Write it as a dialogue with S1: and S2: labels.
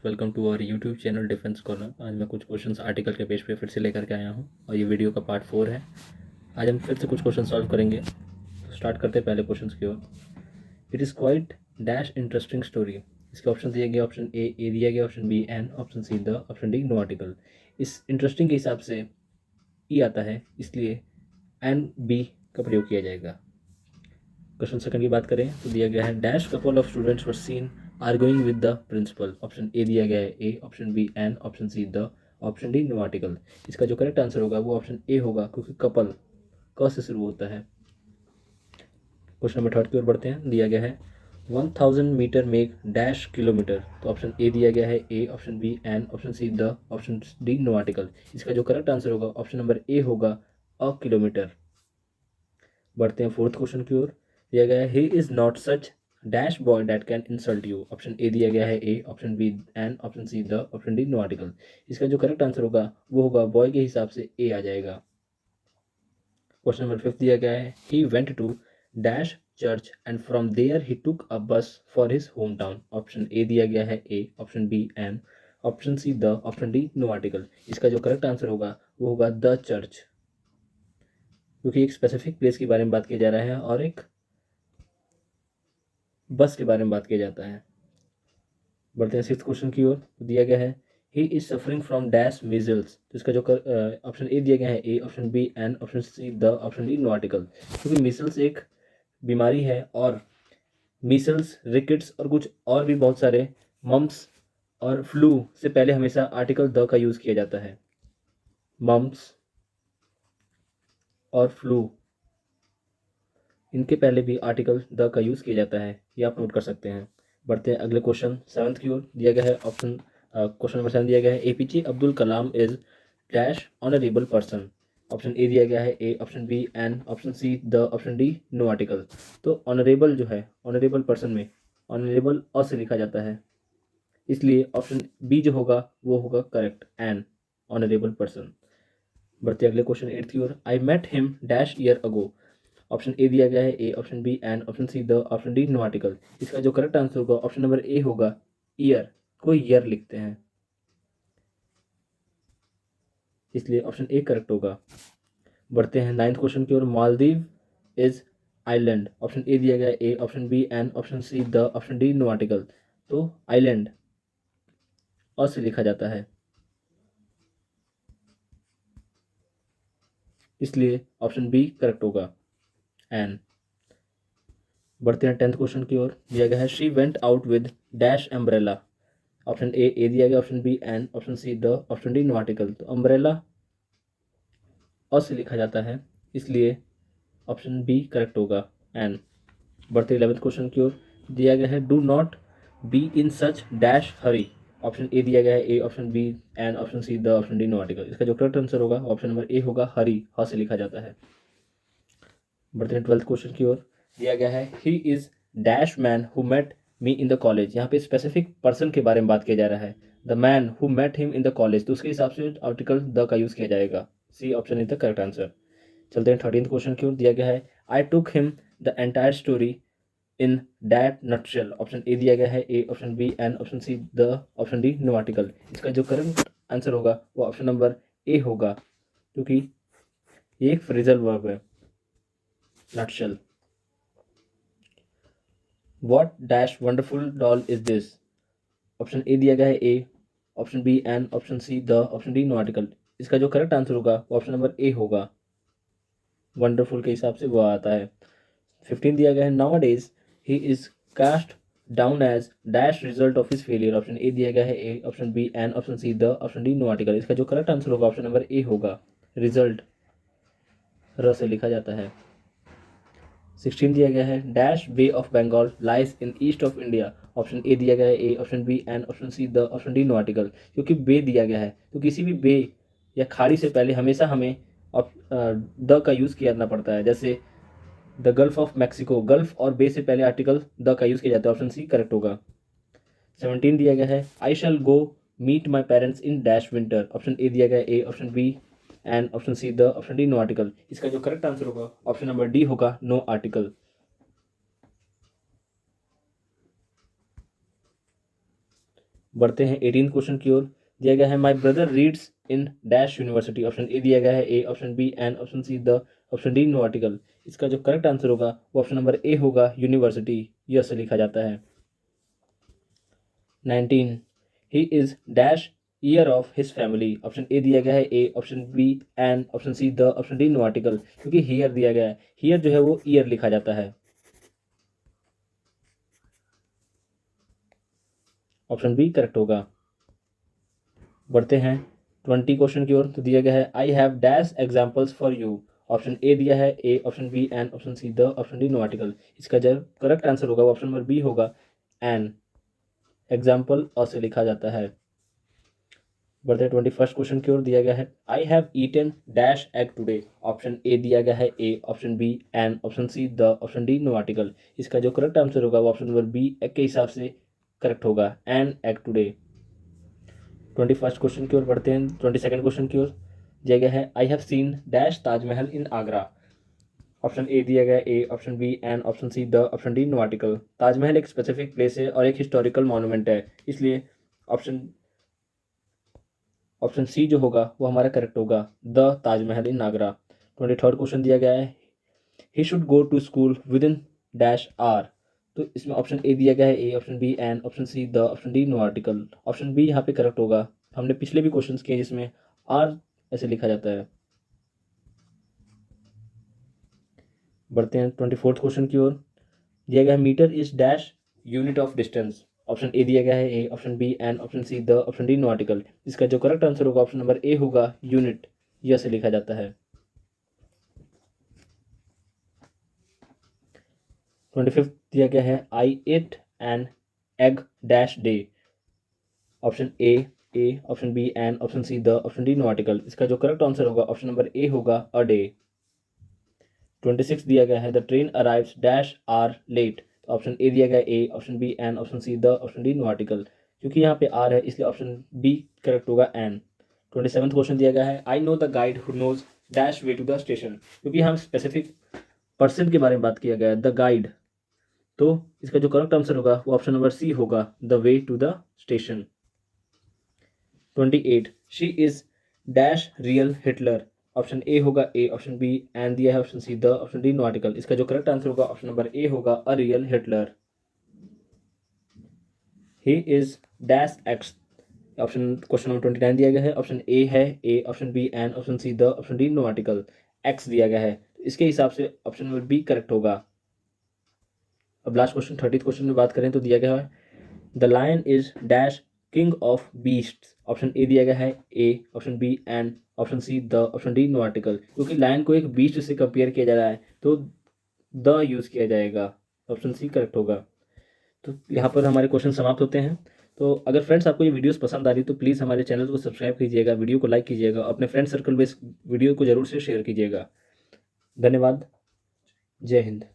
S1: Welcome to our YouTube channel Defence Corner. आज मैं कुछ क्वेश्चंस आर्टिकल के पेज पे फिर से लेकर के आया हूँ और ये वीडियो का पार्ट 4 है। आज हम फिर से कुछ क्वेश्चन सॉल्व करेंगे। तो स्टार्ट करते हैं पहले क्वेश्चन की ओर। It is quite dash interesting story. इसके ऑप्शन दिए गए, ऑप्शन ए दिया गया, option B an, option C the, option D no article. इस इंटरेस्टिंग के हिसाब से ई आता है, इसलिए एन बी का प्रयोग किया जाएगा। क्वेश्चन सेकंड की बात करें तो दिया गया है dash couple of students were seen arguing with the principal. Option A दिया गया है a, option B an, option C the, option D no article. इसका जो करेक्ट आंसर होगा वो ऑप्शन ए होगा, क्योंकि कपल क से शुरू होता है। क्वेश्चन नंबर थर्ड की ओर बढ़ते हैं। दिया गया है 1000 मीटर मेक डैश किलोमीटर। तो ऑप्शन ए दिया गया है a, option B an, option C the, option D no article. इसका जो करेक्ट आंसर होगा ऑप्शन नंबर ए होगा, अ किलोमीटर। बढ़ते हैं फोर्थ क्वेश्चन की ओर। दिया गया है he is not such dash boy that can insult you. Option A दिया गया है a, option B an, option C the, option D no article. इसका जो करेक्ट आंसर होगा वो होगा बॉय के हिसाब से ए आ जाएगा। क्वेश्चन नंबर फिफ्थ दिया गया है he went to dash church and from there he took a bus for his home town. Option A दिया गया है a, option B an, option C the, option D no article. इसका जो correct answer होगा वो होगा the church, क्योंकि एक स्पेसिफिक प्लेस के बारे में बात किया जा रहा है और एक बस के बारे में बात किया जाता है। बढ़ते हैं सिक्स क्वेश्चन की ओर। दिया गया है he is suffering from dash measles. तो इसका जो ऑप्शन ए दिया गया है a, option B an, option C the, option D no article. क्योंकि मीसल्स एक बीमारी है और मीसल्स, रिकेट्स और कुछ और भी बहुत सारे मम्स और फ्लू से पहले हमेशा आर्टिकल द का यूज़ किया जाता है। मम्स और फ्लू, इनके पहले भी आर्टिकल द का यूज़ किया जाता है, ये आप नोट कर सकते हैं। बढ़ते हैं अगले क्वेश्चन सेवन्थ की ओर। दिया गया है ऑप्शन क्वेश्चन नंबर 7 दिया गया है APJ Abdul Kalam is dash honourable person. Option A दिया गया है a, option B an, option C the, option D no article. तो ऑनरेबल जो है, ऑनरेबल पर्सन में ऑनरेबल अ से लिखा जाता है, इसलिए ऑप्शन बी जो होगा वो होगा करेक्ट, एन, ऑनरेबल पर्सन। बढ़ते अगले क्वेश्चन 8 की ओर। I met him dash year ago. Option A दिया गया है a, option B an, option C the, option D no article. इसका जो करेक्ट आंसर होगा ऑप्शन नंबर ए होगा, ईयर, कोई ईयर लिखते हैं, इसलिए ऑप्शन ए करेक्ट होगा। बढ़ते हैं नाइन्थ क्वेश्चन की ओर। Maldives is island. Option A दिया गया है a, option B an, option C the, option D no article. तो आइलैंड अ से लिखा जाता है, इसलिए ऑप्शन बी करेक्ट होगा, एन। बढ़ते हैं टेंथ क्वेश्चन की ओर। दिया गया है she went out with dash umbrella. Option A दिया गया, option B an, option C the, option D no article. तो अम्ब्रेला अ से लिखा जाता है, इसलिए ऑप्शन बी करेक्ट होगा, एन। बढ़ते 11th क्वेश्चन की ओर। दिया गया है do not be in such dash hurry. Option A दिया गया है a, option B an, option C the, option D no article. इसका जो करेक्ट आंसर होगा ऑप्शन नंबर ए होगा, हरी, ह से लिखा जाता है। बढ़ते हैं 12th क्वेश्चन की ओर। दिया गया है he is dash man who met me in the college. यहाँ पे स्पेसिफिक पर्सन के बारे में बात किया जा रहा है, the man who met him in the college, तो उसके हिसाब से आर्टिकल द का यूज़ किया जाएगा, C option is the correct answer. चलते हैं 13th क्वेश्चन की ओर। दिया गया है I took him the entire story in that nutshell. Option A दिया गया है a, option B an, option C the, option D no article. इसका जो करेक्ट आंसर होगा वो ऑप्शन नंबर ए होगा, क्योंकि ये एक फ्रेजल वर्ब है, nutshell. What dash wonderful doll is this. Option A दिया गया है a, option B an, option C the, option D no article. इसका जो करेक्ट आंसर होगा वो ऑप्शन नंबर ए होगा, वंडरफुल के हिसाब से वो आता है। 15 दिया गया है nowadays he is cast down as dash result of his failure. Option A दिया गया है a, option B an, option C the, option D no article. इसका जो करेक्ट आंसर होगा ऑप्शन नंबर ए होगा, रिजल्ट, र से लिखा जाता है। 16 दिया गया है dash bay of Bengal lies in east of India. Option A दिया गया है a, option B an, option C the, option D no article. क्योंकि बे दिया गया है तो किसी भी बे या खाड़ी से पहले हमेशा हमें द का यूज़ करना पड़ता है, जैसे the gulf of Mexico, gulf और बे से पहले आर्टिकल द का यूज़ किया जाता है, ऑप्शन सी करेक्ट होगा। 17 दिया गया है I shall go meet my parents in dash winter. Option A दिया गया a, option B an, option C the, option D no article. इसका जो करेक्ट आंसर होगा ऑप्शन नंबर डी होगा, नो आर्टिकल। बढ़ते हैं 18 क्वेश्चन की ओर। दिया गया है my brother reads in dash university. Option A दिया गया है a, option B an, option C the, option D no article. इसका जो करेक्ट आंसर होगा वो ऑप्शन नंबर ए होगा, यूनिवर्सिटी। यह से लिखा जाता है। 19 he is dash heir of his family. Option A दिया गया है a, option B an, option C the, option D no article. क्योंकि हियर दिया गया है, हियर जो है वो ईयर लिखा जाता है। ऑप्शन बी करेक्ट होगा। बढ़ते हैं 20 क्वेश्चन की ओर। तो दिया गया है I have dash examples for you. Option A दिया है a, option B an, option C the, option D no article. इसका जो करेक्ट आंसर होगा वो ऑप्शन नंबर बी होगा, एन। एग्जाम्पल और से लिखा जाता है। बढ़ते हैं 21 क्वेश्चन की ओर। दिया गया है I have eaten dash egg today. Option A दिया गया है a, option B an, option C the, option D no article. इसका जो करेक्ट आंसर होगा वो ऑप्शन नंबर बी एग के हिसाब से करेक्ट होगा, एन एग टुडे। 21 क्वेश्चन की ओर बढ़ते हैं 22 क्वेश्चन की ओर। दिया गया है I have seen dash Taj Mahal in Agra. Option A दिया गया a, option B an, option C the, option D no article. Taj Mahal एक स्पेसिफिक प्लेस है और एक हिस्टोरिकल मॉन्यूमेंट है, इसलिए ऑप्शन ऑप्शन सी जो होगा वो हमारा करेक्ट होगा, the Taj Mahal in Agra. 23 question दिया गया है he should go to school within dash hour. तो इसमें ऑप्शन ए दिया गया है a, option B an, option C the, option D no article. Option B यहाँ पे करेक्ट होगा। हमने पिछले भी क्वेश्चंस किए जिसमें आर ऐसे लिखा जाता है। बढ़ते हैं 24 क्वेश्चन की ओर। दिया गया है metre is dash unit of distance. Option A दिया गया है a, option B an, option C the, option D no article. इसका जो करेक्ट आंसर होगा ऑप्शन नंबर ए होगा, यूनिट। यह से लिखा जाता है। 25 दिया गया है I ate an egg dash day. Option A, option B an, option C the, option D no article. इसका जो करेक्ट आंसर होगा ऑप्शन नंबर ए होगा, अ डे। 26 दिया गया है the train arrives dash hour late. Option A दिया गया a, option B an, option C the, option D no article. क्योंकि यहाँ पे आर है इसलिए ऑप्शन बी करेक्ट होगा, एन। 27 क्वेश्चन दिया गया है I know the guide who knows dash way to the station. क्योंकि हम स्पेसिफिक पर्सन के बारे में बात किया गया है, द गाइड, तो इसका जो करेक्ट आंसर होगा वो ऑप्शन नंबर सी होगा, the way to the station. 28 she is dash real Hitler. Option A होगा ए, ऑप्शन बी एन दिया है, option C the, option D no article. इसका जो करेक्ट आंसर होगा ऑप्शन नंबर ए होगा, a real Hitler. He is dash ex. Option question number 29 दिया गया है। ऑप्शन ए है a, option B an, option C the, option D no article. Ex दिया गया है तो इसके हिसाब से ऑप्शन नंबर बी करेक्ट होगा। अब लास्ट क्वेश्चन 30 क्वेश्चन में बात करें तो दिया गया है the lion is dash king of beast. Option A दिया गया है a, option B an, option C the, option D no article. क्योंकि लायन को एक बीस्ट से कंपेयर किया जा रहा है तो द यूज़ किया जाएगा, ऑप्शन सी करेक्ट होगा। तो यहाँ पर हमारे क्वेश्चन समाप्त होते हैं। तो अगर फ्रेंड्स आपको ये वीडियोस पसंद आ रही तो प्लीज़ हमारे चैनल को सब्सक्राइब कीजिएगा, वीडियो को लाइक कीजिएगा, अपने फ्रेंड सर्कल में इस वीडियो को जरूर से शेयर कीजिएगा। धन्यवाद। जय हिंद।